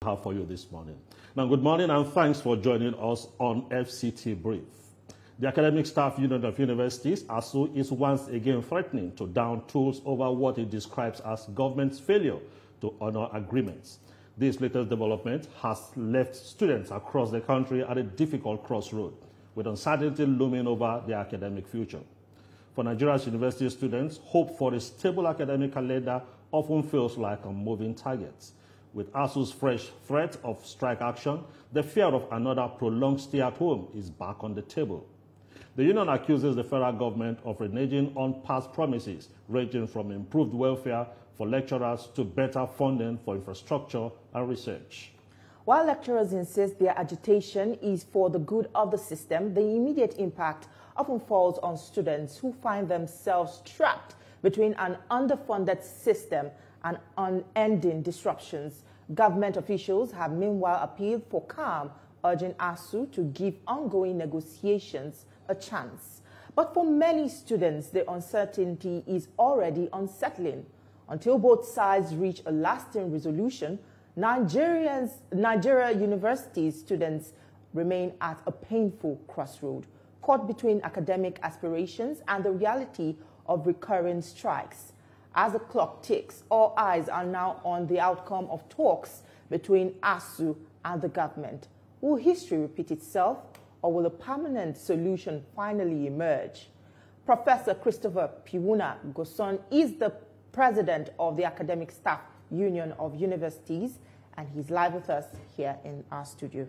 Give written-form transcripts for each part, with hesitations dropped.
Have for you this morning. Now, good morning and thanks for joining us on FCT Brief. The Academic Staff Union of Universities, ASUU, is once again threatening to down tools over what it describes as government's failure to honor agreements. This latest development has left students across the country at a difficult crossroad, with uncertainty looming over their academic future. For Nigeria's university students, hope for a stable academic calendar often feels like a moving target. With ASUU's fresh threat of strike action, the fear of another prolonged stay at home is back on the table. The union accuses the federal government of reneging on past promises, ranging from improved welfare for lecturers to better funding for infrastructure and research. While lecturers insist their agitation is for the good of the system, the immediate impact often falls on students who find themselves trapped between an underfunded system and unending disruptions. Government officials have meanwhile appealed for calm, urging ASUU to give ongoing negotiations a chance. But for many students, the uncertainty is already unsettling. Until both sides reach a lasting resolution, Nigeria university students remain at a painful crossroad, caught between academic aspirations and the reality of recurring strikes. As the clock ticks, all eyes are now on the outcome of talks between ASUU and the government. Will history repeat itself, or will a permanent solution finally emerge? Professor Christopher Piwuna Goson is the president of the Academic Staff Union of Universities, and he's live with us here in our studio.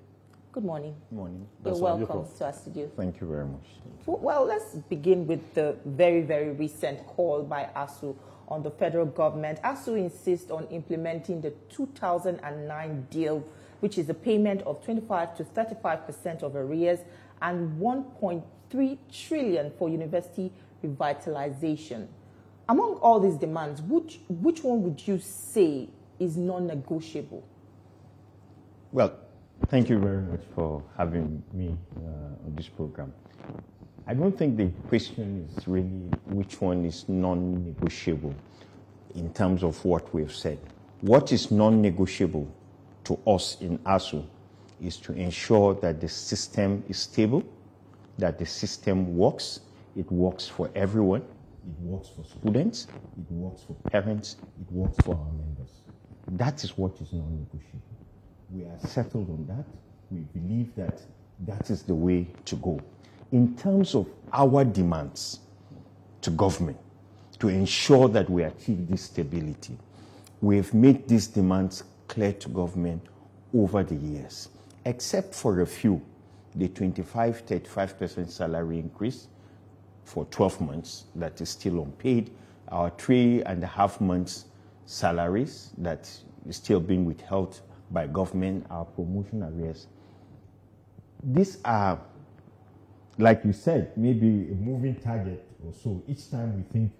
Good morning. Good morning. You're welcome to our studio. Thank you very much. Well, let's begin with the very, very recent call by ASUU on the federal government. ASUU insists on implementing the 2009 deal, which is a payment of 25% to 35% of arrears and 1.3 trillion for university revitalization. Among all these demands, which one would you say is non-negotiable? Well, thank you very much for having me on this program. I don't think the question is really which one is non-negotiable in terms of what we've said. What is non-negotiable to us in ASUU is to ensure that the system is stable, that the system works. It works for everyone. It works for students. It works for parents. It works for our members. That is what is non-negotiable. We are settled on that. We believe that that is the way to go. In terms of our demands to government to ensure that we achieve this stability, we've made these demands clear to government over the years, except for a few, the 35% salary increase for 12 months that is still unpaid, our 3.5 months salaries that is still being withheld by government, our promotion arrears. These are, like you said, maybe a moving target or so. Each time we think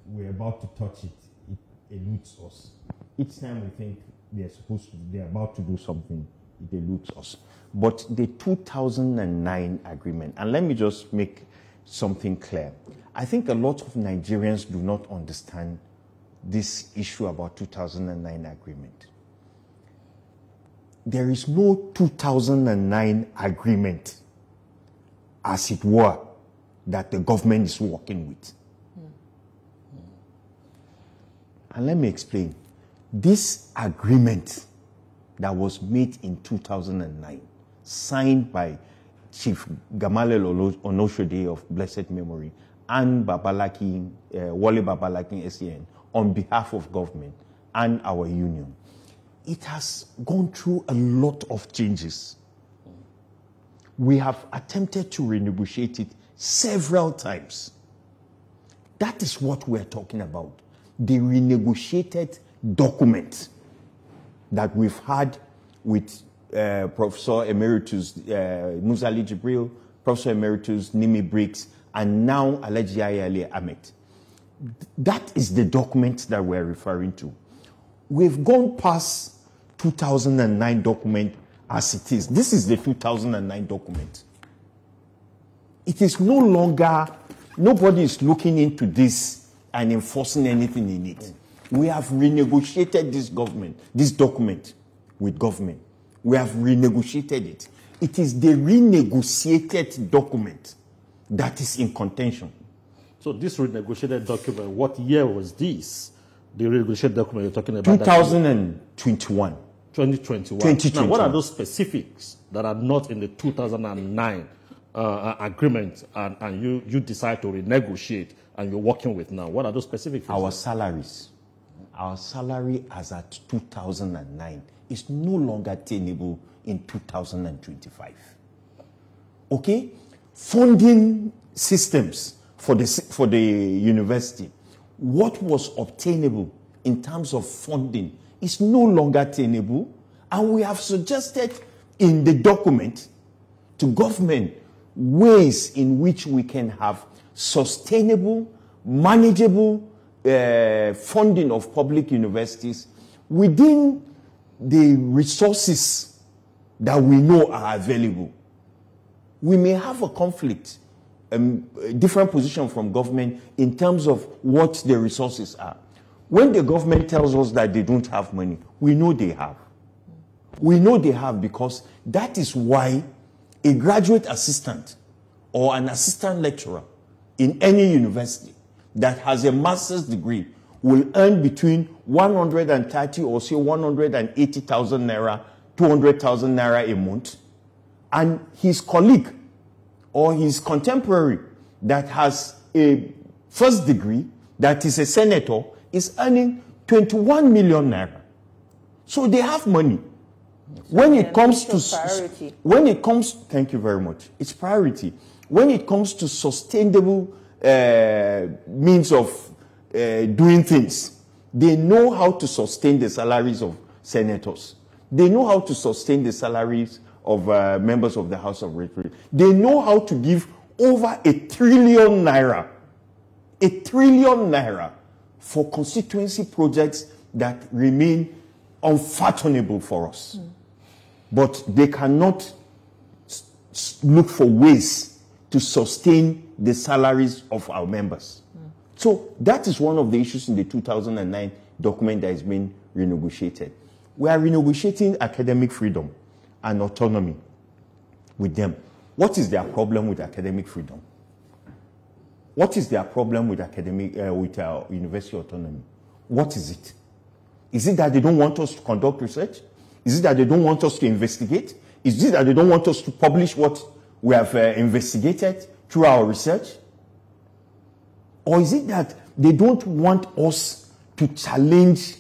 we're about to touch it, it eludes us. Each time we think they're about to do something, it eludes us. But the 2009 agreement, and let me just make something clear. I think a lot of Nigerians do not understand this issue about 2009 agreement. There is no 2009 agreement, as it were, that the government is working with. And let me explain. This agreement that was made in 2009, signed by Chief Gamalel Onoshode of blessed memory and Babalaki, Wale Babalaki SEN, on behalf of government and our union, it has gone through a lot of changes. We have attempted to renegotiate it several times. That is what we're talking about. The renegotiated document that we've had with Professor Emeritus Musali Jibril, Professor Emeritus Nimi Briggs, and now Alhaji Ayale Ahmed. That is the document that we're referring to. We've gone past 2009 document as it is. This is the 2009 document. It is no longer, nobody is looking into this and enforcing anything in it. We have renegotiated this document. with government. We have renegotiated it. It is the renegotiated document that is in contention. So this renegotiated document, what year was this? The renegotiated document you're talking about? 2021. 2021. Now, what are those specifics that are not in the 2009 agreement and you decide to renegotiate and you're working with now? What are those specifics? Our salaries. Our salary as at 2009 is no longer attainable in 2025. Okay? Funding systems for the university, what was obtainable in terms of funding is no longer attainable, and we have suggested in the document to government ways in which we can have sustainable, manageable funding of public universities within the resources that we know are available. We may have a conflict, a different position from government in terms of what the resources are. When the government tells us that they don't have money, we know they have. We know they have because that is why a graduate assistant or an assistant lecturer in any university that has a master's degree will earn between 130 or say 180,000 naira, 200,000 naira a month, and his colleague or his contemporary that has a first degree, that is a senator, is earning 21 million naira. So they have money. When it comes to priority. Thank you very much. It's priority. When it comes to sustainable means of doing things, they know how to sustain the salaries of senators. They know how to sustain the salaries of members of the House of Representatives. They know how to give over 1 trillion naira, 1 trillion naira for constituency projects that remain unfathomable for us. But they cannot look for ways to sustain the salaries of our members. So that is one of the issues in the 2009 document that has been renegotiated. We are renegotiating academic freedom and autonomy with them. What is their problem with academic freedom? What is their problem with university autonomy? What is it? Is it that they don't want us to conduct research? Is it that they don't want us to investigate? Is it that they don't want us to publish what we have investigated through our research? Or is it that they don't want us to challenge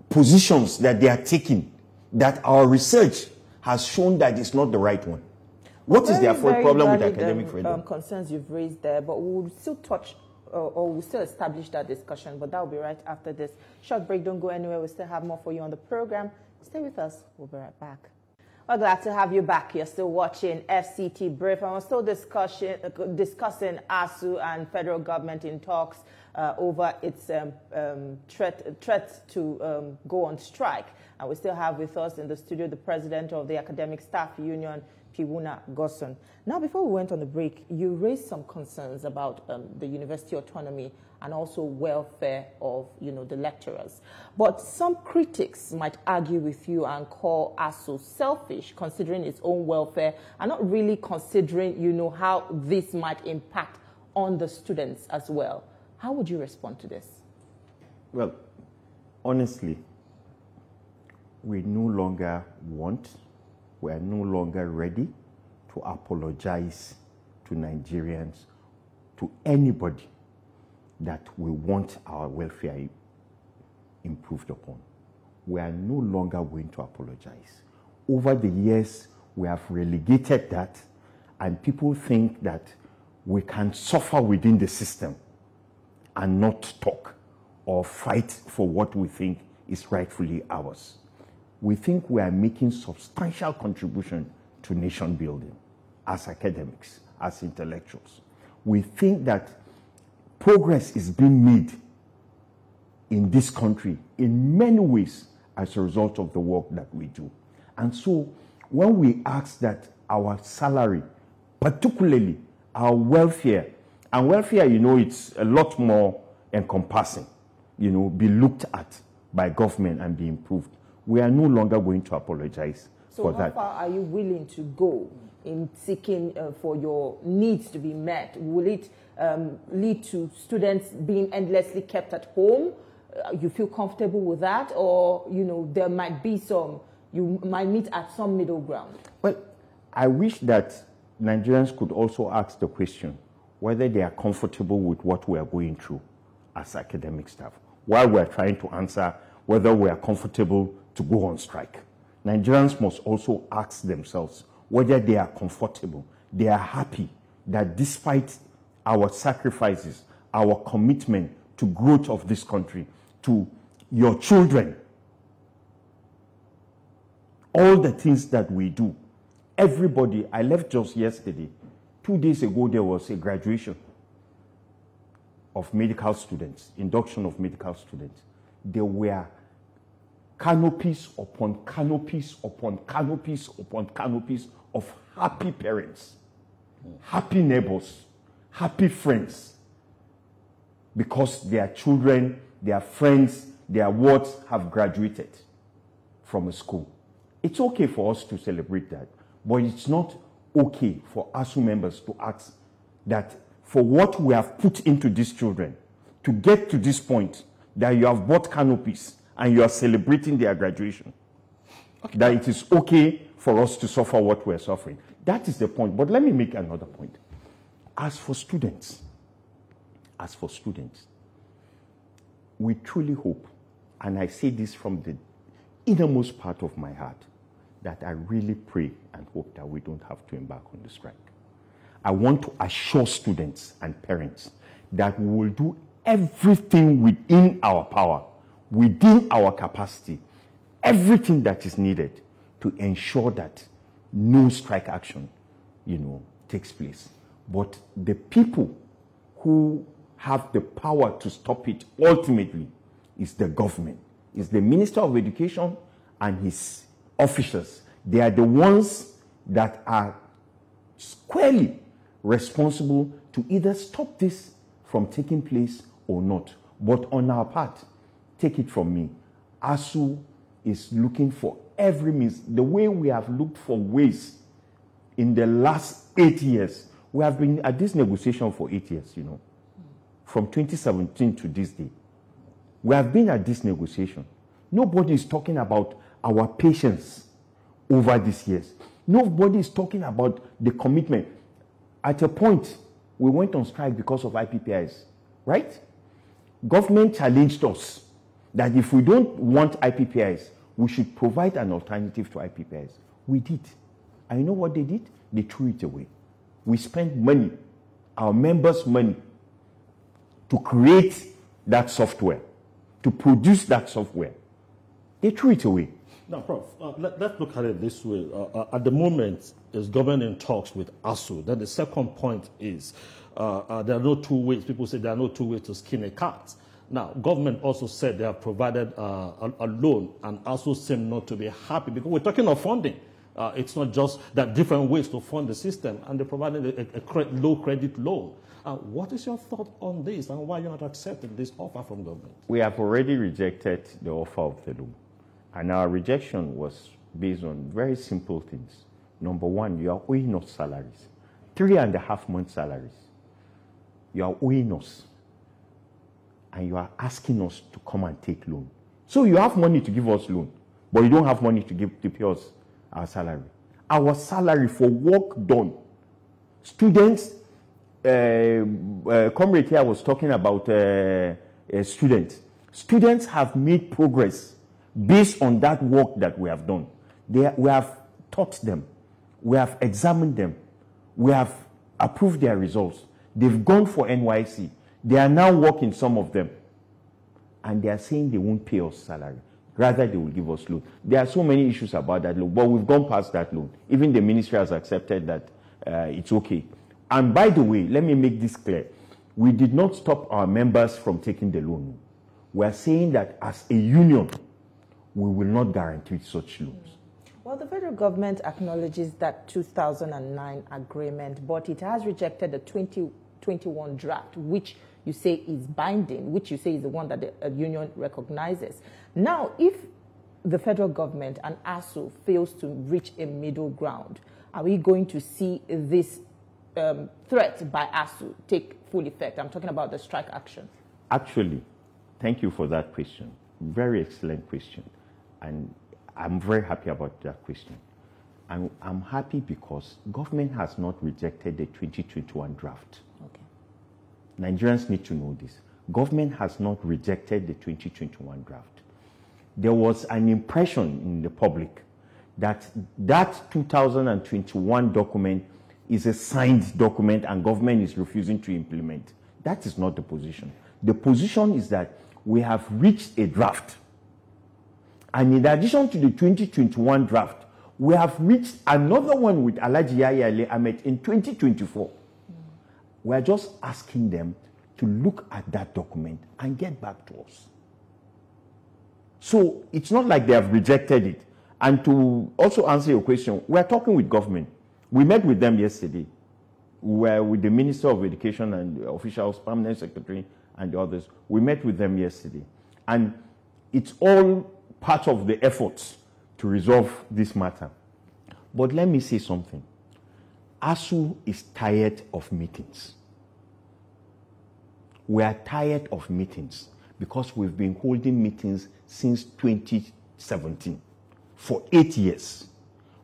positions that they are taking, that our research has shown that it's not the right one? What is their problem with academic freedom? Concerns you've raised there, but we'll still touch or we'll still establish that discussion, but that will be right after this short break. Don't go anywhere. We still have more for you on the program. Stay with us. We'll be right back. We're glad to have you back. You're still watching FCT Brief, and we're still discussing ASUU and federal government in talks over its threat to go on strike. And we still have with us in the studio the president of the Academic Staff Union, Piwuna Gosun. Now, before we went on the break, you raised some concerns about the university autonomy and also welfare of, the lecturers. But some critics might argue with you and call ASUU selfish, considering its own welfare and not really considering, how this might impact on the students as well. How would you respond to this? Well, honestly, we no longer want, we are no longer ready to apologize to Nigerians, to anybody that we want our welfare improved upon. We are no longer going to apologize. Over the years, we have relegated that, and people think that we can suffer within the system and not talk or fight for what we think is rightfully ours. We think we are making substantial contribution to nation building as academics, as intellectuals. We think that progress is being made in this country in many ways as a result of the work that we do. And so when we ask that our salary, particularly our welfare, and welfare, it's a lot more encompassing, be looked at by government and be improved. We are no longer going to apologize for that. So how far are you willing to go in seeking for your needs to be met? Will it lead to students being endlessly kept at home? You feel comfortable with that? Or, there might be you might meet at some middle ground? Well, I wish that Nigerians could also ask the question whether they are comfortable with what we are going through as academic staff, while we are trying to answer whether we are comfortable to go on strike. Nigerians must also ask themselves whether they are comfortable, they are happy that despite our sacrifices, our commitment to growth of this country, to your children, all the things that we do, everybody, I left just yesterday, 2 days ago there was a graduation of medical students, induction of medical students. There were canopies upon canopies upon canopies upon canopies of happy parents, happy neighbors, happy friends, because their children, their friends, their wards have graduated from a school. It's okay for us to celebrate that, but it's not okay for ASUU members to ask that for what we have put into these children to get to this point, that you have bought canopies and you are celebrating their graduation, that it is okay for us to suffer what we're suffering. That is the point. But let me make another point. As for students, we truly hope, and I say this from the innermost part of my heart, that I really pray and hope that we don't have to embark on the strike. I want to assure students and parents that we will do everything within our power, within our capacity, everything that is needed to ensure that no strike action, takes place. But the people who have the power to stop it ultimately is the government, is the Minister of Education and his officers. They are the ones that are squarely responsible to either stop this from taking place or not. But on our part, take it from me, ASUU is looking for every means. The way we have looked for ways in the last 8 years, we have been at this negotiation for 8 years, from 2017 to this day. We have been at this negotiation. Nobody is talking about our patience over these years. Nobody is talking about the commitment. At a point, we went on strike because of IPPIs, right? Government challenged us that if we don't want IPPIs, we should provide an alternative to IPPIs. We did. And you know what they did? They threw it away. We spent money, our members' money, to create that software, to produce that software. They threw it away. Now, Prof, let's look at it this way. At the moment, is government in talks with ASUU. Then the second point is there are no two ways. People say there are no two ways to skin a cat. Now, government also said they have provided a loan, and ASUU seem not to be happy because we're talking of funding. It's not just that different ways to fund the system, and they provided a low credit loan. What is your thought on this, and why you're not accepting this offer from government? We have already rejected the offer of the loan, and our rejection was based on very simple things. Number one, you are owing us salaries, 3.5 months salaries. You are owing us, and you are asking us to come and take loan. So you have money to give us loan, but you don't have money to pay us our salary. Our salary for work done. Students, Comrade here was talking about students. Students have made progress based on that work that we have done. We have taught them. We have examined them. We have approved their results. They've gone for NYC. They are now working, some of them. And they are saying they won't pay us salary. Rather, they will give us loan. There are so many issues about that loan, but we've gone past that loan. Even the ministry has accepted that it's okay. And by the way, let me make this clear. We did not stop our members from taking the loan. We are saying that as a union, we will not guarantee such loans. Well, the federal government acknowledges that 2009 agreement, but it has rejected the 2021 draft, which you say is binding, which you say is the one that the union recognizes. Now, if the federal government and ASUU fails to reach a middle ground, are we going to see this threat by ASUU take full effect? I'm talking about the strike action. Actually, thank you for that question. Very excellent question. And I'm very happy about that question. And I'm happy because government has not rejected the 2021 draft. Okay. Nigerians need to know this. Government has not rejected the 2021 draft. There was an impression in the public that that 2021 document is a signed document and government is refusing to implement. That is not the position. The position is that we have reached a draft. And in addition to the 2021 draft, we have reached another one with Alhaji Yahya Ahmed in 2024. We are just asking them to look at that document and get back to us. So it's not like they have rejected it. And to also answer your question, we are talking with government. We met with them yesterday. We were with the Minister of Education and the officials, Permanent Secretary, and the others. We met with them yesterday. And it's all part of the efforts to resolve this matter. But let me say something. ASUU is tired of meetings. We are tired of meetings because we've been holding meetings since 2017 for 8 years.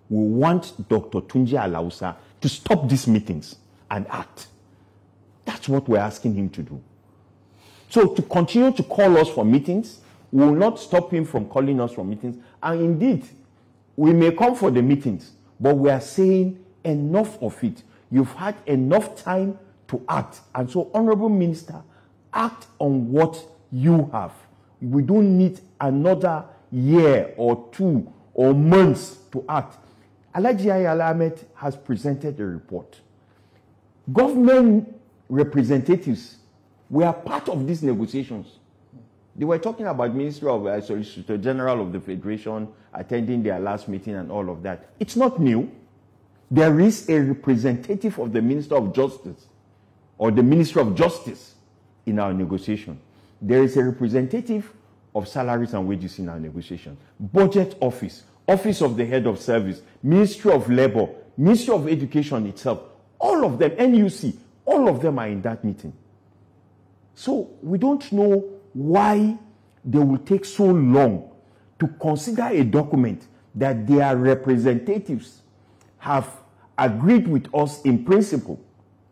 We want Dr. Tunji Alausa to stop these meetings and act. That's what we're asking him to do. So to continue to call us for meetings, we will not stop him from calling us for meetings. And indeed, we may come for the meetings, but we are saying enough of it. You've had enough time to act. And so, Honorable Minister, act on what you have. We don't need another year or two or months to act. Alhaji Yahya Ahmed has presented a report. Government representatives were part of these negotiations. They were talking about Ministry of Solicitor General of the Federation attending their last meeting and all of that. It's not new. There is a representative of the Minister of Justice or the Ministry of Justice in our negotiation. There is a representative of salaries and wages in our negotiation. Budget Office, Office of the Head of Service, Ministry of Labor, Ministry of Education itself, all of them, NUC, all of them are in that meeting. So we don't know why they will take so long to consider a document that their representatives have agreed with us in principle.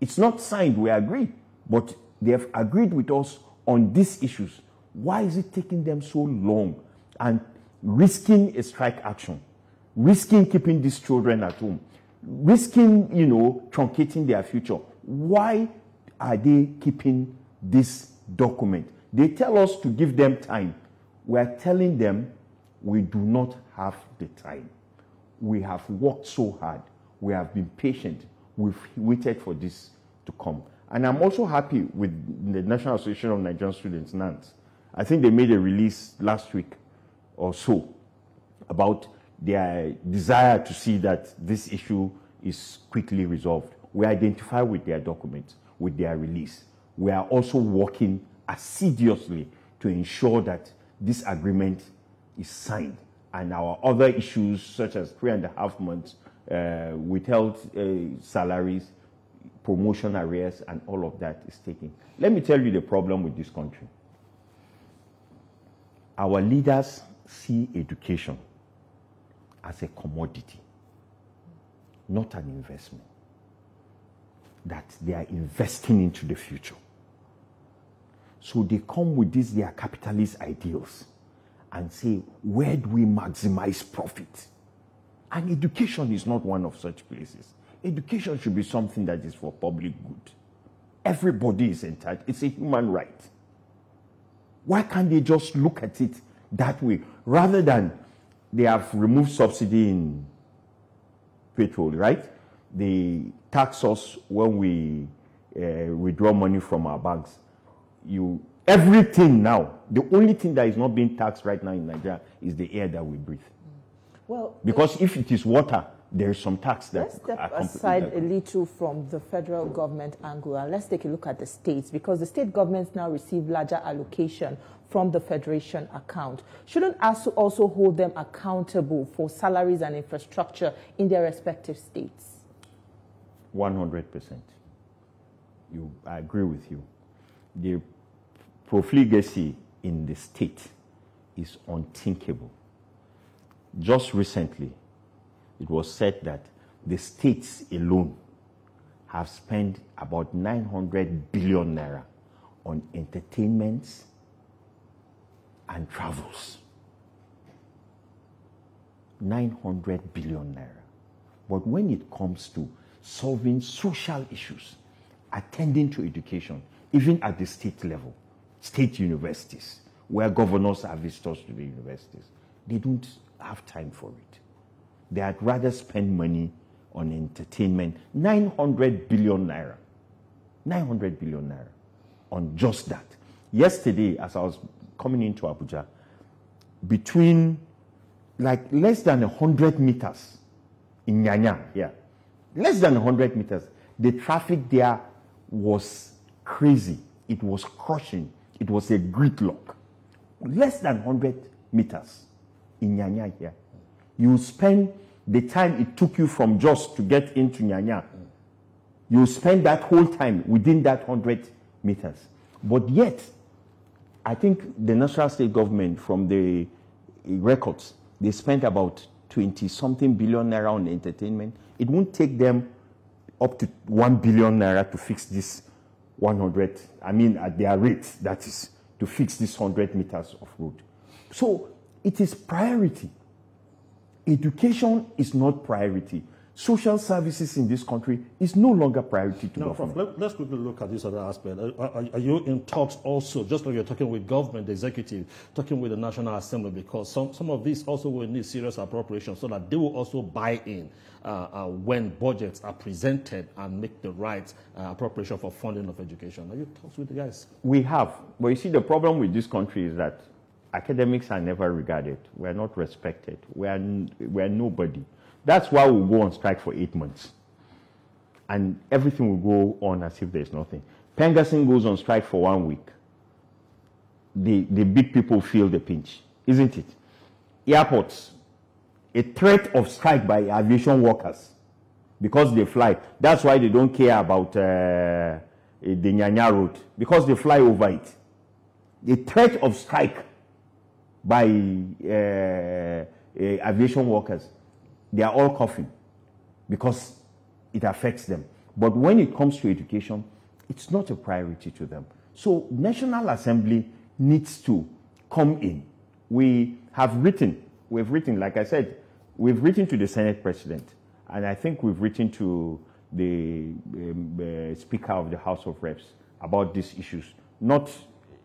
It's not signed, we agree, but they have agreed with us on these issues. Why is it taking them so long and risking a strike action, risking keeping these children at home, risking, truncating their future? Why are they keeping this document? They tell us to give them time. We are telling them we do not have the time. We have worked so hard. We have been patient. We've waited for this to come. And I'm also happy with the National Association of Nigerian Students, NANS. I think they made a release last week or so about their desire to see that this issue is quickly resolved. We identify with their document, with their release. We are also working assiduously to ensure that this agreement is signed and our other issues such as 3.5 months, withheld salaries, promotion arrears, and all of that is taken. Let me tell you the problem with this country. Our leaders see education as a commodity, not an investment. That they are investing into the future. So they come with these their capitalist ideals and say, where do we maximize profit? And education is not one of such places. Education should be something that is for public good. Everybody is entitled. It's a human right. Why can't they just look at it that way? Rather than they have removed subsidy in petrol, right? They tax us when we withdraw money from our banks. Everything now, the only thing that is not being taxed right now in Nigeria is the air that we breathe. Well, because if it is water, there is some tax that... Let's step aside a little from the federal government angle and let's take a look at the states, because the state governments now receive larger allocation from the Federation account. Shouldn't ASUU also hold them accountable for salaries and infrastructure in their respective states? 100%. I agree with you. The profligacy in the state is unthinkable. Just recently, it was said that the states alone have spent about 900 billion naira on entertainments and travels. 900 billion naira. But when it comes to solving social issues, attending to education, even at the state level, state universities, where governors are visitors to the universities, they don't have time for it. They'd rather spend money on entertainment, 900 billion naira. 900 billion naira on just that. Yesterday, as I was coming into Abuja, between like less than 100 meters in Nyanya here, less than 100 meters, the traffic there was crazy. It was crushing. It was a gridlock. Less than 100 meters in Nyanya here. You spend the time it took you from Jos to get into Nyanya. You spend that whole time within that 100 meters. But yet, I think the national state government, from the records, they spent about 20-something billion naira on entertainment. It won't take them up to 1 billion naira to fix this 100, at their rate, that is, to fix this 100 meters of road. So it is priority. Education is not priority. Social services in this country is no longer priority to government. Let's quickly look at this other aspect. Are you in talks also, just like you're talking with government, the executive, talking with the National Assembly, because some of these also will need serious appropriation so that they will also buy in when budgets are presented and make the right appropriation for funding of education? Are you in talks with the guys? We have. But you see, the problem with this country is that academics are never regarded. We are not respected. We are nobody. That's why we go on strike for 8 months. And everything will go on as if there's nothing. Pengasing goes on strike for 1 week. The big people feel the pinch, isn't it? Airports, a threat of strike by aviation workers because they fly. That's why they don't care about the Nyanya road, because they fly over it. The threat of strike by aviation workers, they are all coughing because it affects them. But when it comes to education, it's not a priority to them. So National Assembly needs to come in. We've written, like I said, we've written to the Senate President, and I think we've written to the Speaker of the House of Reps about these issues. Not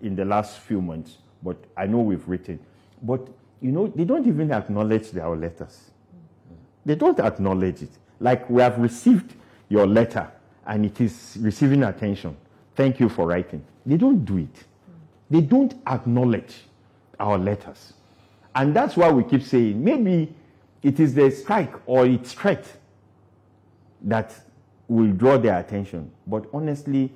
in the last few months, but I know we've written. But, they don't even acknowledge our letters. They don't acknowledge it. Like, we have received your letter and it is receiving attention. Thank you for writing. They don't do it. They don't acknowledge our letters. And that's why we keep saying maybe it is the strike or its threat that will draw their attention. But honestly,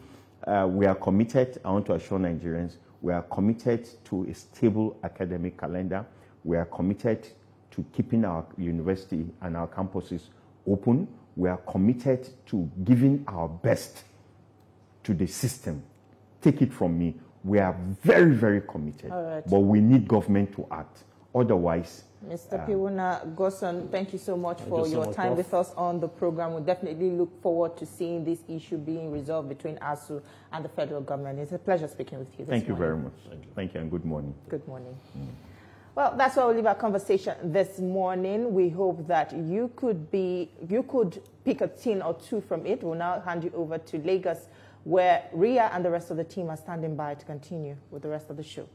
we are committed. I want to assure Nigerians, we are committed to a stable academic calendar. We are committed to keeping our university and our campuses open. We are committed to giving our best to the system. Take it from me. We are very, very committed. All right. But we need government to act. Otherwise... Mr. Piwuna Goson, thank you so much for your time with us on the program. We definitely look forward to seeing this issue being resolved between ASUU and the federal government. It's a pleasure speaking with you this morning. Thank you very much. Thank you, and good morning. Good morning. Well, that's where we'll leave our conversation this morning. We hope that you could pick a thing or two from it. We'll now hand you over to Lagos, where Ria and the rest of the team are standing by to continue with the rest of the show.